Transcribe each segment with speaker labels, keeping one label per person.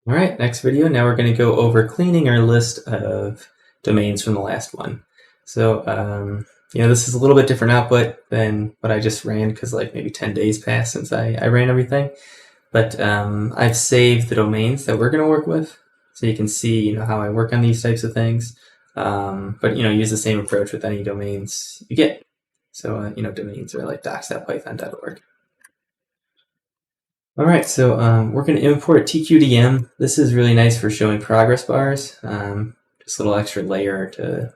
Speaker 1: All right, next video. Now we're going to go over cleaning our list of domains from the last one. So, this is a little bit different output than what I just ran because like maybe 10 days passed since I ran everything. But I've saved the domains that we're going to work with. So you can see, how I work on these types of things. But, use the same approach with any domains you get. So, domains are like docs.python.org. All right, so we're going to import TQDM. This is really nice for showing progress bars. Just a little extra layer to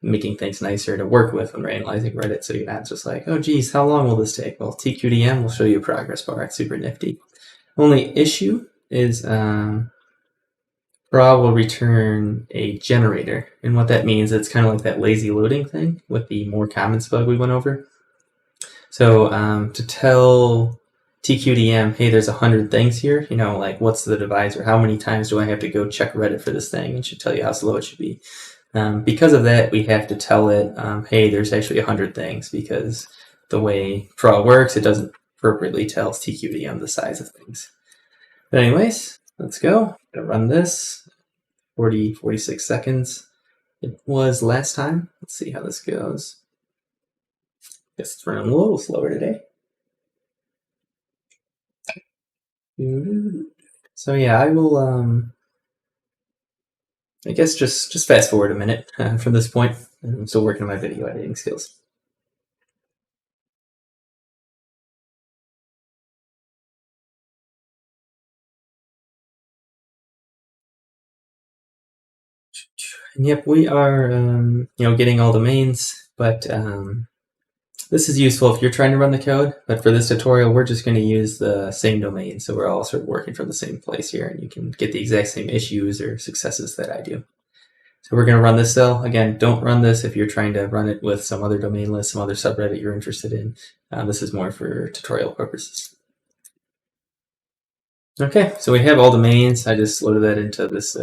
Speaker 1: making things nicer to work with when we're analyzing Reddit. So you're not just like, oh, geez, how long will this take? Well, TQDM will show you a progress bar. It's super nifty. Only issue is Raw will return a generator. And what that means, it's kind of like that lazy loading thing with the more comments bug we went over. So to tell TQDM, hey, there's 100 things here, like what's the divisor? How many times do I have to go check Reddit for this thing? It should tell you how slow it should be. Because of that, we have to tell it, hey, there's actually 100 things, because the way Pro works, it doesn't appropriately tell TQDM the size of things. But anyways, let's go. I'm gonna run this, 46 seconds. It was last time. Let's see how this goes. Guess it's running a little slower today. So yeah, I will, I guess just fast forward a minute from this point. I'm still working on my video editing skills. And yep, we are, getting all domains, but this is useful if you're trying to run the code. But for this tutorial, we're just going to use the same domain. So we're all sort of working from the same place here, and you can get the exact same issues or successes that I do. So we're going to run this cell. Again, don't run this if you're trying to run it with some other domain list, some other subreddit you're interested in. This is more for tutorial purposes. Okay, so we have all domains. I just loaded that into this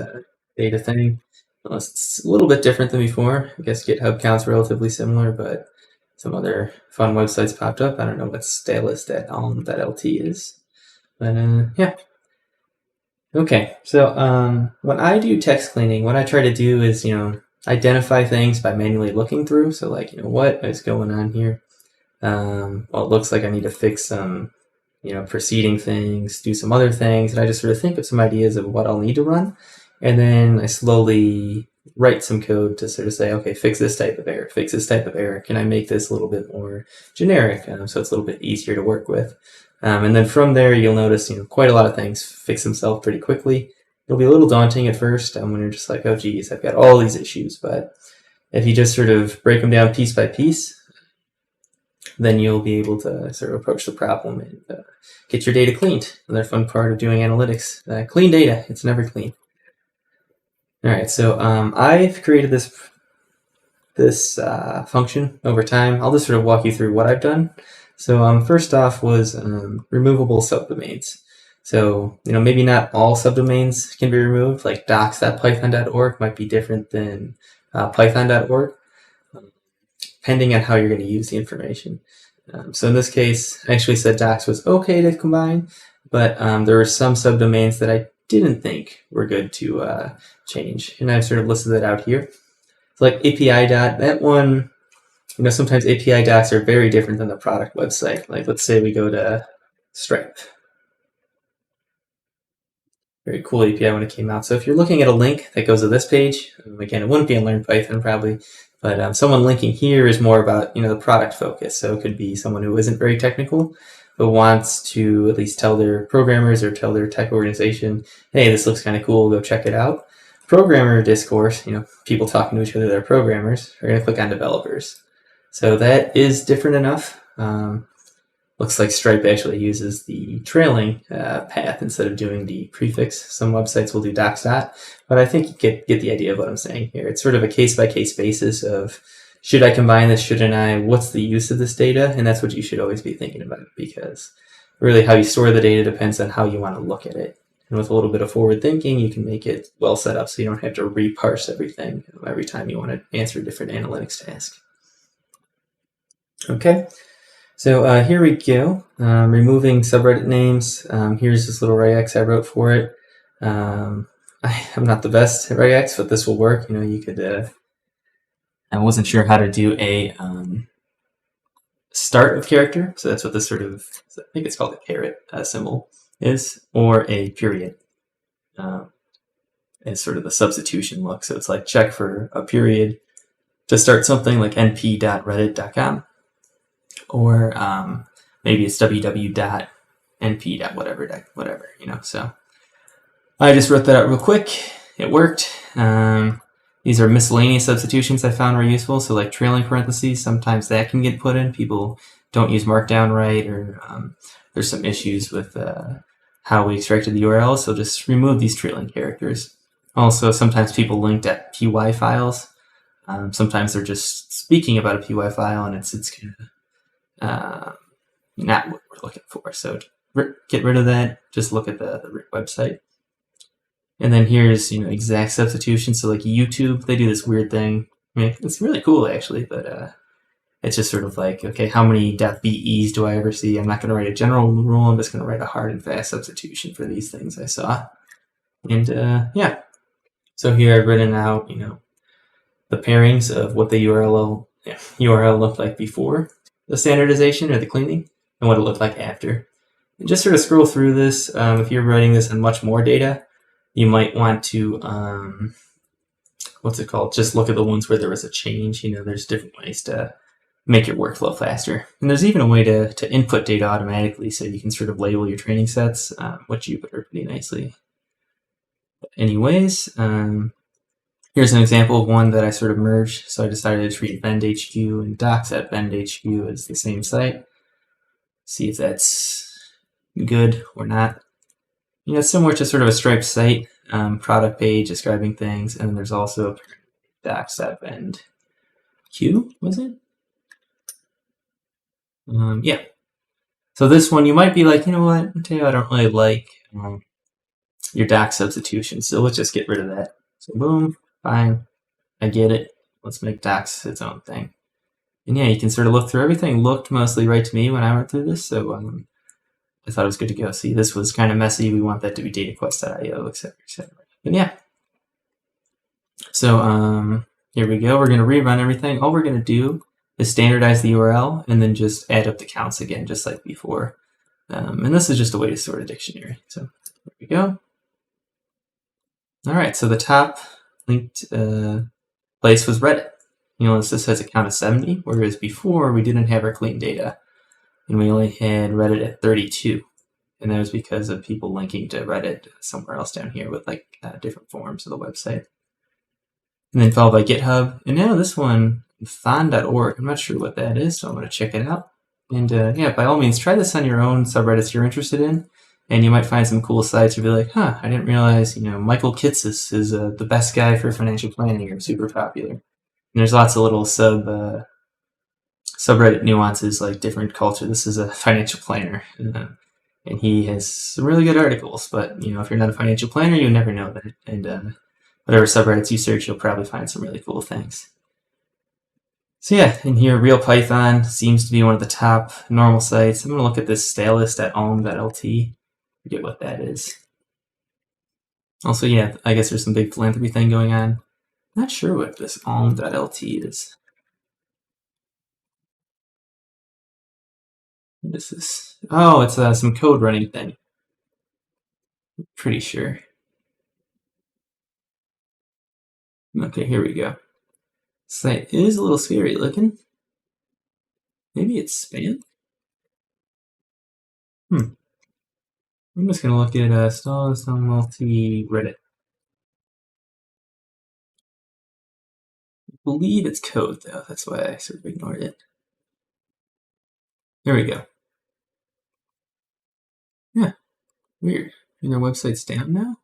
Speaker 1: data thing. Well, it's a little bit different than before. I guess GitHub count's relatively similar, but some other fun websites popped up. I don't know what stylus.alm.lt is, but yeah. Okay, so when I do text cleaning, what I try to do is, identify things by manually looking through. So like, what is going on here? Well, it looks like I need to fix some, preceding things, do some other things, and I just sort of think of some ideas of what I'll need to run. And then I slowly write some code to sort of say, okay, fix this type of error, fix this type of error. Can I make this a little bit more generic so it's a little bit easier to work with? And then from there, you'll notice, quite a lot of things fix themselves pretty quickly. It'll be a little daunting at first when you're just like, oh, geez, I've got all these issues. But if you just sort of break them down piece by piece, then you'll be able to sort of approach the problem and get your data cleaned. Another fun part of doing analytics, clean data. It's never clean. All right, so I've created this function over time. I'll just sort of walk you through what I've done. So first off was removable subdomains. So, maybe not all subdomains can be removed, like docs.python.org might be different than python.org, depending on how you're going to use the information. So in this case, I actually said docs was okay to combine, but there were some subdomains that I didn't think were good to change. And I've sort of listed that out here. So like API dot, that one, sometimes API docs are very different than the product website. Like let's say we go to Stripe. Very cool API when it came out. So if you're looking at a link that goes to this page, again, it wouldn't be in Learn Python probably, but someone linking here is more about, the product focus. So it could be someone who isn't very technical, but wants to at least tell their programmers or tell their tech organization, hey, this looks kind of cool, go check it out. Programmer discourse, people talking to each other that are programmers, are going to click on developers. So that is different enough. Looks like Stripe actually uses the trailing path instead of doing the prefix. Some websites will do docs dot, but I think you get the idea of what I'm saying here. It's sort of a case-by-case basis of, should I combine this, shouldn't I? What's the use of this data? And that's what you should always be thinking about, because really how you store the data depends on how you want to look at it. And with a little bit of forward thinking, you can make it well set up so you don't have to reparse everything every time you want to answer a different analytics task. Okay. So here we go, removing subreddit names. Here's this little regex I wrote for it. I'm not the best at regex, but this will work. You could. I wasn't sure how to do a start of character, so that's what this sort of, I think it's called a caret symbol is, or a period. Is sort of the substitution look. So it's like check for a period to start something like np.reddit.com, or maybe it's www.np.whatever, So I just wrote that out real quick. It worked. These are miscellaneous substitutions I found were useful. So like trailing parentheses, sometimes that can get put in. People don't use Markdown right, or there's some issues with how we extracted the URL. So just remove these trailing characters. Also, sometimes people linked at PY files. Sometimes they're just speaking about a PY file, and it's kind of not what we're looking for. So get rid of that. Just look at the website. And then here's exact substitution. So like YouTube, they do this weird thing. I mean, it's really cool actually, but it's just sort of like, okay, how many .be's do I ever see? I'm not going to write a general rule. I'm just going to write a hard and fast substitution for these things I saw. And yeah. So here I've written out, the pairings of what the URL looked like before the standardization or the cleaning, and what it looked like after. And just sort of scroll through this. If you're writing this on much more data, you might want to, just look at the ones where there was a change. There's different ways to make your workflow faster. And there's even a way to input data automatically, so you can sort of label your training sets, which you put pretty nicely. Anyways, here's an example of one that I sort of merged. So I decided to treat VendHQ and docs@VendHQ as the same site. See if that's good or not. It's similar to sort of a striped site, product page describing things, and then there's also docs@VendQ, was it? Yeah. So this one, you might be like, what, Mateo, I don't really like your doc substitution, so let's just get rid of that. So boom, fine, I get it. Let's make docs its own thing. And yeah, you can sort of look through everything. Looked mostly right to me when I went through this, so I thought it was good to go. See, this was kind of messy. We want that to be dataquest.io, etc., etc. But yeah. So here we go. We're going to rerun everything. All we're going to do is standardize the URL and then just add up the counts again, just like before. And this is just a way to sort a dictionary. So here we go. All right, so the top linked place was Reddit. This has a count of 70, whereas before we didn't have our clean data, and we only had Reddit at 32. And that was because of people linking to Reddit somewhere else down here with like different forms of the website. And then followed by GitHub. And now this one, fon.org. I'm not sure what that is, so I'm going to check it out. And yeah, by all means, try this on your own subreddits you're interested in. And you might find some cool sites. You'll be like, I didn't realize, Michael Kitces is the best guy for financial planning, or super popular. And there's lots of little subreddit nuances, like different culture. This is a financial planner, and he has some really good articles. But, if you're not a financial planner, you never know that. And whatever subreddits you search, you'll probably find some really cool things. So yeah, in here, Real Python seems to be one of the top normal sites. I'm going to look at this stylist.alm.lt. Forget what that is. Also, yeah, I guess there's some big philanthropy thing going on. Not sure what this alm.lt is. This is, it's some code running thing. I'm pretty sure. Okay, here we go. Site is a little scary looking. Maybe it's spam? I'm just going to look at stylist multi Reddit. I believe it's code, though. That's why I sort of ignored it. There we go. Yeah, weird. And their website's down now?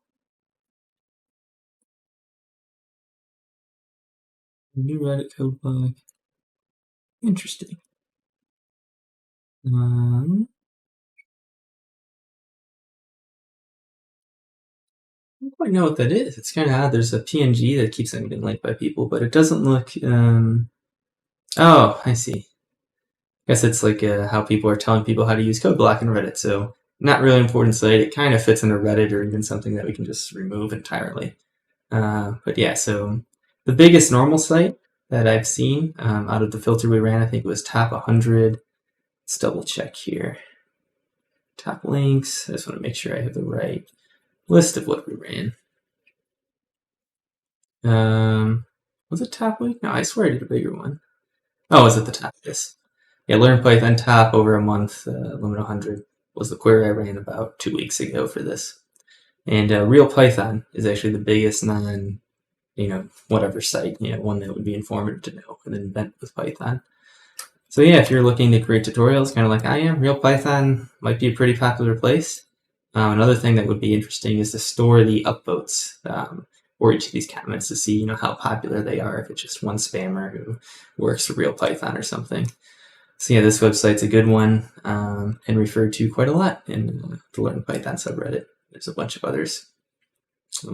Speaker 1: New Reddit code bug. Interesting. I don't quite know what that is. It's kind of odd. There's a PNG that keeps on getting linked by people, but it doesn't look... Oh, I see. I guess it's like how people are telling people how to use code block in Reddit. So not really important site. It kind of fits into Reddit or even something that we can just remove entirely. But yeah, so the biggest normal site that I've seen out of the filter we ran, I think it was top 100. Let's double check here. Top links. I just want to make sure I have the right list of what we ran. Was it top week? No, I swear I did a bigger one. Oh, was it the top? Yes. Yeah, Learn Python top over a month, limit 100 was the query I ran about 2 weeks ago for this. And Real Python is actually the biggest non, whatever site, one that would be informative to know and invent with Python. So yeah, if you're looking to create tutorials, kind of like I am, Real Python might be a pretty popular place. Another thing that would be interesting is to store the upvotes for each of these comments to see, how popular they are, if it's just one spammer who works for Real Python or something. So yeah, this website's a good one and referred to quite a lot in the Learn Python subreddit. There's a bunch of others,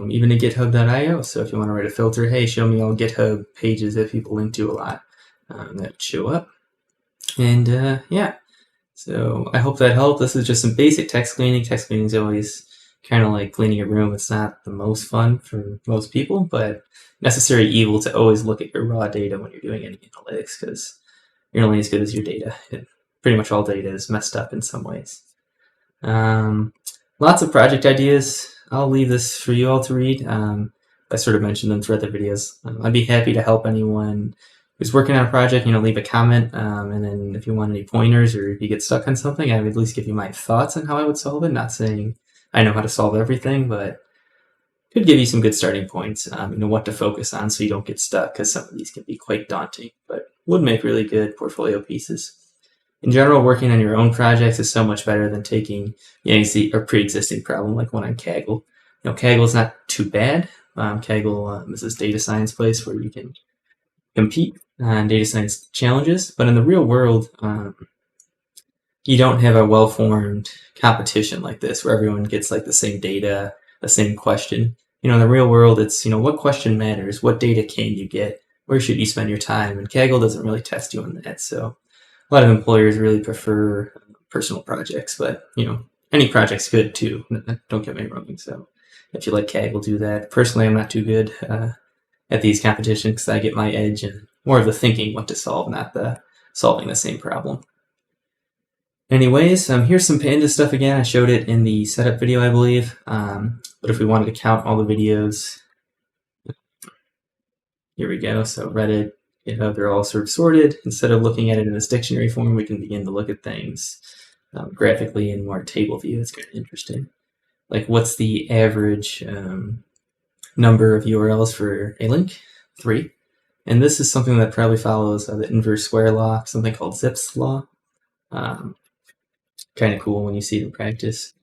Speaker 1: even at github.io. So if you want to write a filter, hey, show me all GitHub pages that people link to a lot, that would show up. And yeah, so I hope that helped. This is just some basic text cleaning. Text cleaning is always kind of like cleaning a room. It's not the most fun for most people, but necessary evil to always look at your raw data when you're doing any analytics, because you're only as good as your data. Pretty much all data is messed up in some ways. Lots of project ideas. I'll leave this for you all to read. I sort of mentioned them throughout the videos. I'd be happy to help anyone who's working on a project. Leave a comment, and then if you want any pointers or if you get stuck on something, I would at least give you my thoughts on how I would solve it. Not saying I know how to solve everything, but could give you some good starting points. What to focus on so you don't get stuck, because some of these can be quite daunting, but would make really good portfolio pieces. In general, working on your own projects is so much better than taking a pre-existing problem like one on Kaggle. Kaggle is not too bad. Kaggle is this data science place where you can compete on data science challenges, but in the real world, you don't have a well-formed competition like this where everyone gets like the same data, the same question. In the real world, it's, what question matters? What data can you get? Where should you spend your time? And Kaggle doesn't really test you on that. So a lot of employers really prefer personal projects, but, any project's good too. Don't get me wrong. So if you like Kaggle, do that. Personally, I'm not too good at these competitions because I get my edge and more of the thinking what to solve, not the solving the same problem. Anyways, here's some Panda stuff again. I showed it in the setup video, I believe. But if we wanted to count all the videos, here we go. So Reddit, GitHub, they're all sort of sorted. Instead of looking at it in this dictionary form, we can begin to look at things graphically in more table view. It's kind of interesting. Like, what's the average number of URLs for a link? 3. And this is something that probably follows the inverse square law, something called Zipf's law. Kind of cool when you see it in practice.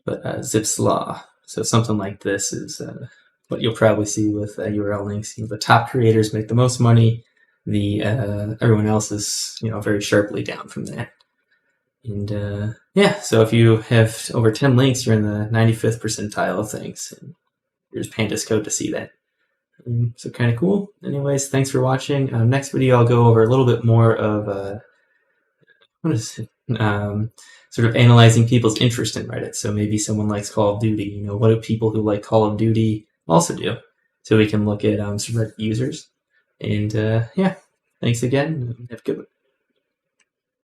Speaker 1: But Zipf's law. So something like this is what you'll probably see with URL links. The top creators make the most money. Everyone else is very sharply down from that. And yeah, so if you have over 10 links, you're in the 95th percentile of things. And here's Pandas code to see that. So kind of cool. Anyways, thanks for watching. Next video, I'll go over a little bit more of sort of analyzing people's interest in Reddit. So maybe someone likes Call of Duty. What do people who like Call of Duty also do? So we can look at some Reddit users. And yeah, thanks again. Have a good one.